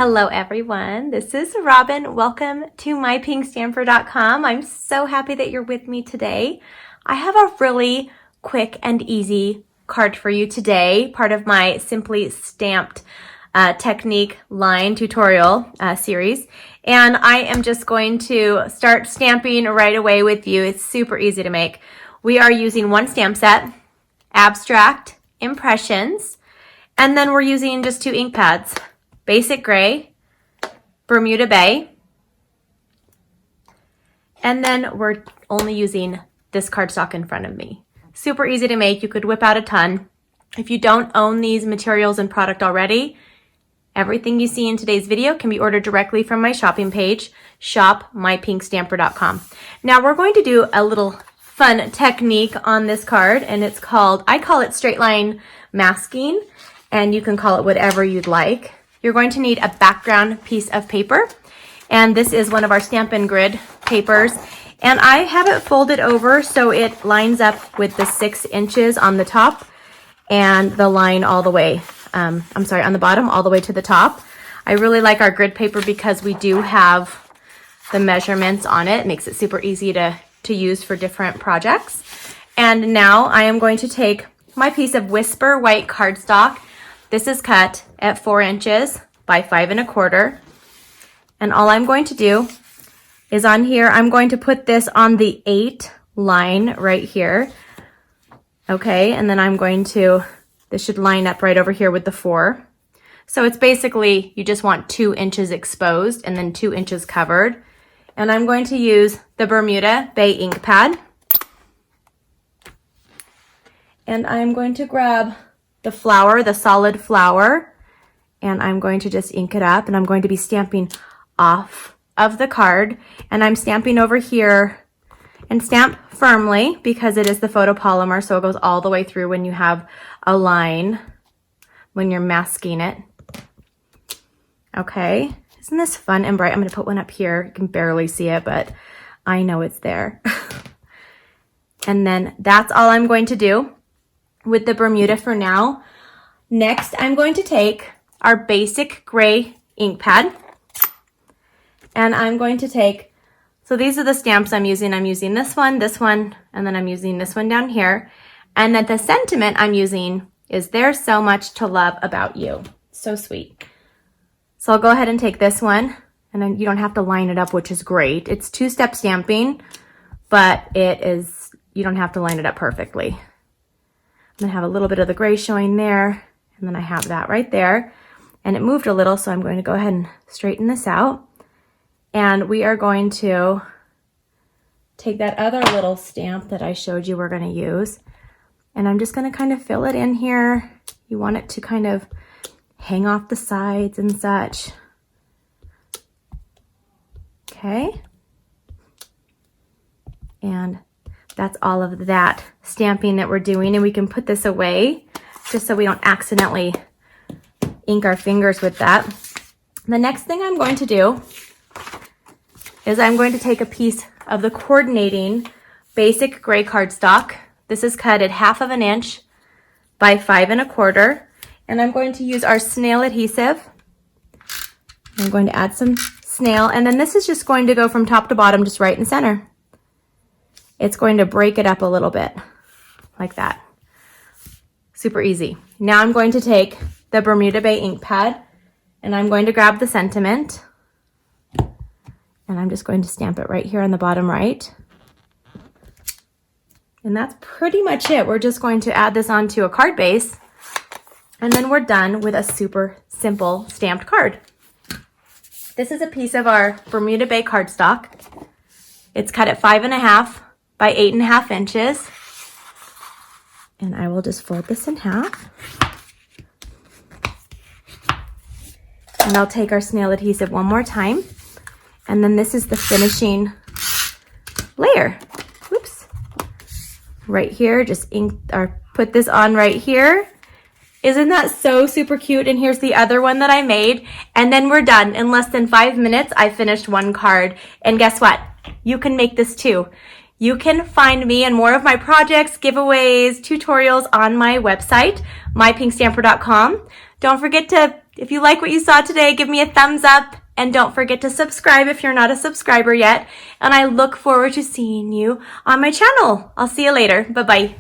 Hello everyone, this is Robyn. Welcome to mypinkstamper.com. I'm so happy that you're with me today. I have a really quick and easy card for you today, part of my Simply Stamped technique line tutorial series. And I am just going to start stamping right away with you. It's super easy to make. We are using one stamp set, Abstract, Impressions, and then we're using just 2 ink pads. Basic Gray, Bermuda Bay, and then we're only using this cardstock in front of me. Super easy to make. You could whip out a ton. If you don't own these materials and product already, everything you see in today's video can be ordered directly from my shopping page, shop.mypinkstamper.com. Now we're going to do a little fun technique on this card, and it's called, I call it straight line masking, and you can call it whatever you'd like. You're going to need a background piece of paper, and this is one of our Stampin' Grid papers, and I have it folded over so it lines up with the 6 inches on the top and the line all the way, on the bottom all the way to the top. I really like our grid paper because we do have the measurements on it. It makes it super easy to use for different projects. And now I am going to take my piece of Whisper white cardstock. This is cut at 4 inches by 5 1/4. And all I'm going to do is on here, I'm going to put this on the 8 line right here. Okay, and then I'm going to, this should line up right over here with the 4. So it's basically, you just want 2 inches exposed and then 2 inches covered. And I'm going to use the Bermuda Bay ink pad. And I'm going to grab the flower, the solid flower, and I'm going to just ink it up, and I'm going to be stamping off of the card, and I'm stamping over here, and stamp firmly because it is the photopolymer, so it goes all the way through when you have a line, when you're masking it. Okay, isn't this fun and bright? I'm going to put one up here. You can barely see it, but I know it's there. And then that's all I'm going to do with the Bermuda for now. Next, I'm going to take our basic gray ink pad, and I'm going to take, so these are the stamps I'm using. I'm using this one, and then I'm using this one down here. And then the sentiment I'm using is "There's so much to love about you." So sweet. So I'll go ahead and take this one, and then you don't have to line it up, which is great. It's 2-step stamping, but you don't have to line it up perfectly. I'm gonna have a little bit of the gray showing there, and then I have that right there. And it moved a little, so I'm going to go ahead and straighten this out. And we are going to take that other little stamp that I showed you we're gonna use, and I'm just gonna kind of fill it in here. You want it to kind of hang off the sides and such. Okay. And that's all of that stamping that we're doing, and we can put this away just so we don't accidentally ink our fingers with that. The next thing I'm going to do is I'm going to take a piece of the coordinating basic gray cardstock. This is cut at 1/2 inch by 5 1/4, and I'm going to use our snail adhesive. I'm going to add some snail, and then this is just going to go from top to bottom, just right in center. It's going to break it up a little bit, like that. Super easy. Now I'm going to take the Bermuda Bay ink pad, and I'm going to grab the sentiment, and I'm just going to stamp it right here on the bottom right. And that's pretty much it. We're just going to add this onto a card base, and then we're done with a super simple stamped card. This is a piece of our Bermuda Bay cardstock. It's cut at 5 1/2 by 8 1/2 inches. And I will just fold this in half. And I'll take our snail adhesive one more time. And then this is the finishing layer. Oops. Right here, just ink or put this on right here. Isn't that so super cute? And here's the other one that I made. And then we're done. In less than 5 minutes, I finished one card. And guess what? You can make this too. You can find me and more of my projects, giveaways, tutorials on my website, mypinkstamper.com. Don't forget to, if you like what you saw today, give me a thumbs up. And don't forget to subscribe if you're not a subscriber yet. And I look forward to seeing you on my channel. I'll see you later. Bye-bye.